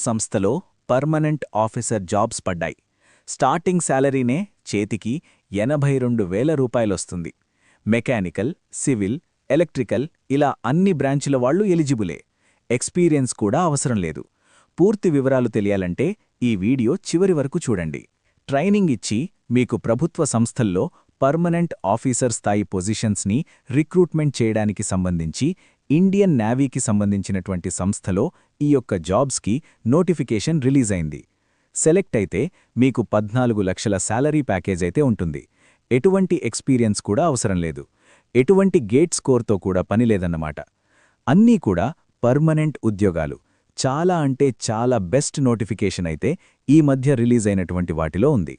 సంస్థలో permanent officer jobs పడ్డాయి. Starting శాలరీనే చేతికి 82,000 రూపాయలొస్తుంది. మెకానికల్, సివిల్, ఎలక్ట్రికల్ ఇలా అన్ని బ్రాంచుల వాళ్లు ఎలిజిబులే. ఎక్స్పీరియన్స్ కూడా అవసరం లేదు. పూర్తి వివరాలు తెలియాలంటే ఈ వీడియో చివరి వరకు చూడండి. ట్రైనింగ్ ఇచ్చి మీకు ప్రభుత్వ సంస్థల్లో పర్మనెంట్ ఆఫీసర్ స్థాయి పొజిషన్స్ని రిక్రూట్మెంట్ చేయడానికి సంబంధించి ఇండియన్ నేవీకి సంబంధించినటువంటి సంస్థలో ఈ యొక్క జాబ్స్కి నోటిఫికేషన్ రిలీజ్ అయింది. సెలెక్ట్ అయితే మీకు 14 లక్షల శాలరీ ప్యాకేజ్ అయితే ఉంటుంది. ఎటువంటి ఎక్స్పీరియన్స్ కూడా అవసరం లేదు. ఎటువంటి గేట్ స్కోర్తో కూడా పనిలేదన్నమాట. అన్నీ కూడా పర్మనెంట్ ఉద్యోగాలు. చాలా అంటే చాలా బెస్ట్ నోటిఫికేషన్ అయితే ఈ మధ్య రిలీజ్ అయినటువంటి వాటిలో ఉంది.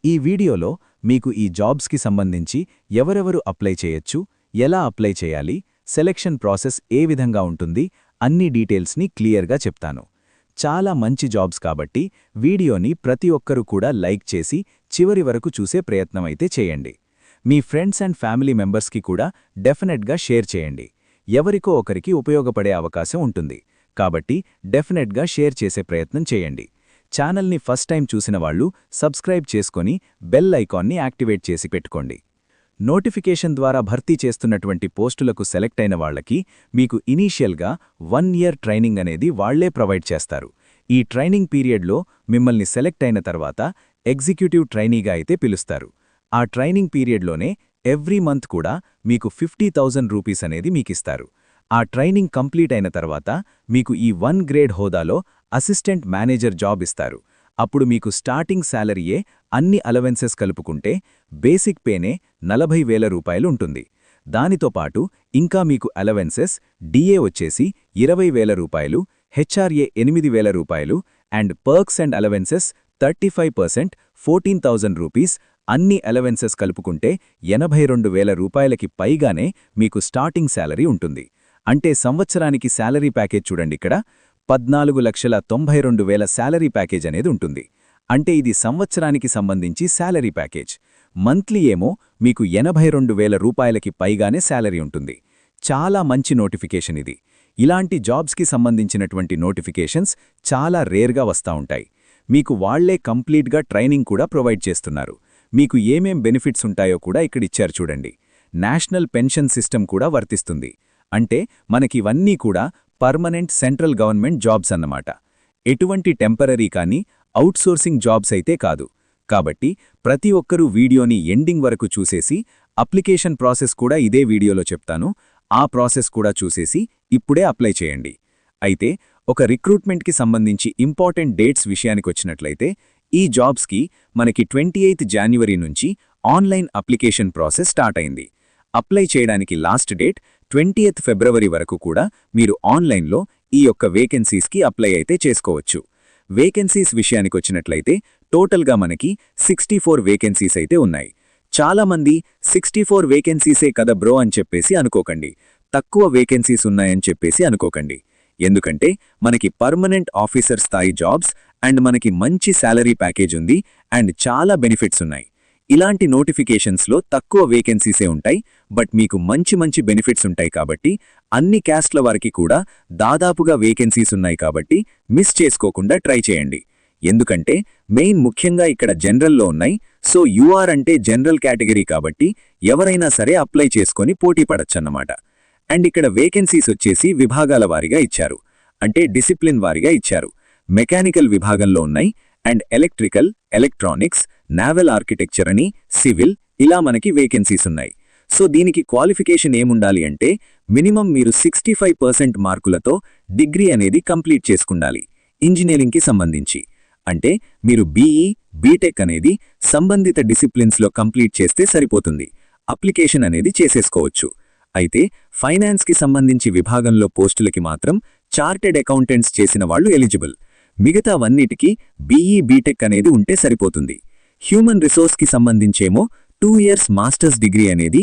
ఈ వీడియోలో మీకు ఈ జాబ్స్కి సంబంధించి ఎవరెవరు అప్లై చేయొచ్చు, ఎలా అప్లై చేయాలి, సెలెక్షన్ ప్రాసెస్ ఏ విధంగా ఉంటుంది, అన్ని డీటెయిల్స్ని క్లియర్గా చెప్తాను. చాలా మంచి జాబ్స్ కాబట్టి వీడియోని ప్రతి ఒక్కరూ కూడా లైక్ చేసి చివరి వరకు చూసే ప్రయత్నమైతే చేయండి. మీ ఫ్రెండ్స్ అండ్ ఫ్యామిలీ మెంబర్స్కి కూడా డెఫినెట్గా షేర్ చేయండి. ఎవరికో ఒకరికి ఉపయోగపడే అవకాశం ఉంటుంది కాబట్టి డెఫినెట్గా షేర్ చేసే ప్రయత్నం చేయండి. ఛానల్ని ఫస్ట్ టైం చూసిన వాళ్ళు సబ్స్క్రైబ్ చేసుకొని బెల్ ఐకాన్ని యాక్టివేట్ చేసి పెట్టుకోండి. నోటిఫికేషన్ ద్వారా భర్తీ చేస్తున్నటువంటి పోస్టులకు సెలెక్ట్ అయిన వాళ్లకి మీకు ఇనీషియల్గా 1 ఇయర్ ట్రైనింగ్ అనేది వాళ్లే ప్రొవైడ్ చేస్తారు. ఈ ట్రైనింగ్ పీరియడ్లో మిమ్మల్ని సెలెక్ట్ అయిన తర్వాత ఎగ్జిక్యూటివ్ ట్రైనీగా అయితే పిలుస్తారు. ఆ ట్రైనింగ్ పీరియడ్లోనే ఎవ్రీ మంత్ కూడా మీకు 50,000 రూపీస్ అనేది మీకిస్తారు. ఆ ట్రైనింగ్ కంప్లీట్ అయిన తర్వాత మీకు ఈ 1 గ్రేడ్ హోదాలో అసిస్టెంట్ మేనేజర్ జాబ్ ఇస్తారు. అప్పుడు మీకు స్టార్టింగ్ శాలరీయే అన్ని అలవెన్సెస్ కలుపుకుంటే బేసిక్ పేనే 40,000 రూపాయలు ఉంటుంది. దానితో పాటు ఇంకా మీకు అలవెన్సెస్ డిఏ వచ్చేసి 20,000 రూపాయలు, హెచ్ఆర్ఏ 8,000 రూపాయలు and perks and allowances 35% 14,000 rupees అన్ని అలవెన్సెస్ కలుపుకుంటే 82,000 రూపాయలకి పైగానే మీకు స్టార్టింగ్ శాలరీ ఉంటుంది. అంటే సంవత్సరానికి శాలరీ ప్యాకేజ్ చూడండి, ఇక్కడ 14,92,000 శాలరీ ప్యాకేజ్ అనేది ఉంటుంది. అంటే ఇది సంవత్సరానికి సంబంధించి శాలరీ ప్యాకేజ్. మంత్లీ ఏమో మీకు 82,000 రూపాయలకి పైగానే శాలరీ ఉంటుంది. చాలా మంచి నోటిఫికేషన్ ఇది. ఇలాంటి జాబ్స్కి సంబంధించినటువంటి నోటిఫికేషన్స్ చాలా రేర్గా వస్తా ఉంటాయి. మీకు వాళ్లే కంప్లీట్గా ట్రైనింగ్ కూడా ప్రొవైడ్ చేస్తున్నారు. మీకు ఏమేం బెనిఫిట్స్ ఉంటాయో కూడా ఇక్కడ ఇచ్చారు చూడండి. నేషనల్ పెన్షన్ సిస్టమ్ కూడా వర్తిస్తుంది. అంటే మనకివన్నీ కూడా పర్మనెంట్ సెంట్రల్ గవర్నమెంట్ జాబ్స్ అన్నమాట. ఎటువంటి టెంపరరీ కానీ అవుట్సోర్సింగ్ జాబ్స్ అయితే కాదు. కాబట్టి ప్రతి ఒక్కరూ వీడియోని ఎండింగ్ వరకు చూసేసి అప్లికేషన్ ప్రాసెస్ కూడా ఇదే వీడియోలో చెప్తాను. ఆ ప్రాసెస్ కూడా చూసేసి ఇప్పుడే అప్లై చేయండి. అయితే ఒక రిక్రూట్మెంట్కి సంబంధించి ఇంపార్టెంట్ డేట్స్ విషయానికొచ్చినట్లయితే ఈ జాబ్స్కి మనకి 28 జాన్యువరి నుంచి ఆన్లైన్ అప్లికేషన్ ప్రాసెస్ స్టార్ట్ అయింది. అప్లై చేయడానికి లాస్ట్ డేట్ 20th ఫిబ్రవరి వరకు కూడా మీరు ఆన్లైన్లో ఈ యొక్క వేకెన్సీస్కి అప్లై అయితే చేసుకోవచ్చు. వేకెన్సీస్ విషయానికొచ్చినట్లయితే టోటల్గా మనకి 64 వేకెన్సీస్ అయితే ఉన్నాయి. చాలామంది 64 వేకెన్సీసే కదా బ్రో అని చెప్పేసి అనుకోకండి, తక్కువ వేకెన్సీస్ ఉన్నాయని చెప్పేసి అనుకోకండి. ఎందుకంటే మనకి పర్మనెంట్ ఆఫీసర్ స్థాయి జాబ్స్ అండ్ మనకి మంచి శాలరీ ప్యాకేజ్ ఉంది అండ్ చాలా బెనిఫిట్స్ ఉన్నాయి. ఇలాంటి నోటిఫికేషన్స్లో తక్కువ వేకెన్సీసే ఉంటాయి, బట్ మీకు మంచి బెనిఫిట్స్ ఉంటాయి. కాబట్టి అన్ని క్యాస్ట్ల వారికి కూడా దాదాపుగా వేకెన్సీస్ ఉన్నాయి. కాబట్టి మిస్ చేసుకోకుండా ట్రై చేయండి. ఎందుకంటే మెయిన్ ముఖ్యంగా ఇక్కడ జనరల్లో ఉన్నాయి. సో యూఆర్ అంటే జనరల్ కేటగిరీ కాబట్టి ఎవరైనా సరే అప్లై చేసుకొని పోటీ పడచ్చన్నమాట. అండ్ ఇక్కడ వేకెన్సీస్ వచ్చేసి విభాగాల వారీగా ఇచ్చారు, అంటే డిసిప్లిన్ వారీగా ఇచ్చారు. మెకానికల్ విభాగంలో ఉన్నాయి and electrical, electronics, naval architecture అని, సివిల్ ఇలా మనకి వేకెన్సీస్ ఉన్నాయి. సో దీనికి క్వాలిఫికేషన్ ఏముండాలి అంటే మినిమం మీరు 65% మార్కులతో డిగ్రీ అనేది కంప్లీట్ చేసుకుండాలి ఇంజనీరింగ్కి సంబంధించి. అంటే మీరు బీఈ, బీటెక్ అనేది సంబంధిత డిసిప్లిన్స్లో కంప్లీట్ చేస్తే సరిపోతుంది. అప్లికేషన్ అనేది చేసేసుకోవచ్చు. అయితే ఫైనాన్స్కి సంబంధించి విభాగంలో పోస్టులకి మాత్రం చార్టెడ్ అకౌంటెంట్స్ చేసిన వాళ్ళు ఎలిజిబుల్. మిగతావన్నిటికీ బీఈ, బీటెక్ అనేది ఉంటే సరిపోతుంది. హ్యూమన్ రిసోర్స్కి సంబంధించేమో 2 ఇయర్స్ మాస్టర్స్ డిగ్రీ అనేది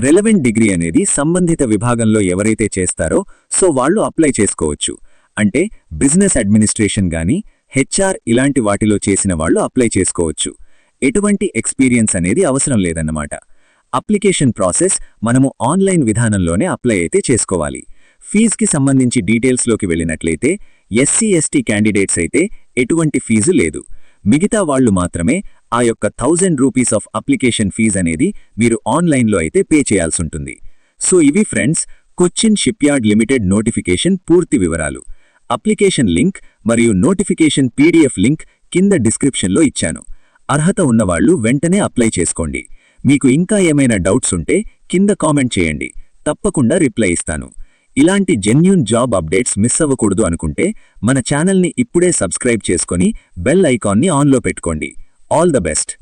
రెలవెంట్ డిగ్రీ అనేది సంబంధిత విభాగంలో ఎవరైతే చేస్తారో సో వాళ్ళు అప్లై చేసుకోవచ్చు. అంటే బిజినెస్ అడ్మినిస్ట్రేషన్ గానీ, హెచ్ఆర్ ఇలాంటి వాటిలో చేసిన వాళ్ళు అప్లై చేసుకోవచ్చు. ఎటువంటి ఎక్స్పీరియన్స్ అనేది అవసరం లేదన్నమాట. అప్లికేషన్ ప్రాసెస్ మనము ఆన్లైన్ విధానంలోనే అప్లై అయితే చేసుకోవాలి. ఫీజుకి సంబంధించి డీటెయిల్స్లోకి వెళ్ళినట్లయితే SC/ST క్యాండిడేట్స్ అయితే ఎటువంటి ఫీజు లేదు. మిగతా వాళ్లు మాత్రమే ఆ యొక్క 1000 రూపీస్ ఆఫ్ అప్లికేషన్ ఫీజ్ అనేది మీరు ఆన్లైన్లో అయితే పే చేయాల్సుంటుంది. సో ఇవి friends Cochin shipyard limited notification పూర్తి వివరాలు. అప్లికేషన్ లింక్ మరియు నోటిఫికేషన్ PDF లింక్ కింద డిస్క్రిప్షన్లో ఇచ్చాను. అర్హత ఉన్నవాళ్లు వెంటనే అప్లై చేసుకోండి. మీకు ఇంకా ఏమైనా డౌట్స్ ఉంటే కింద కామెంట్ చేయండి, తప్పకుండా రిప్లై ఇస్తాను. ఇలాంటి జెన్యూన్ జాబ్ అప్డేట్స్ మిస్ అవ్వకూడదు అనుకుంటే మన ఛానల్ని ఇప్పుడే సబ్స్క్రైబ్ చేసుకొని బెల్ ఐకాన్ని ఆన్లో పెట్టుకోండి. All the best.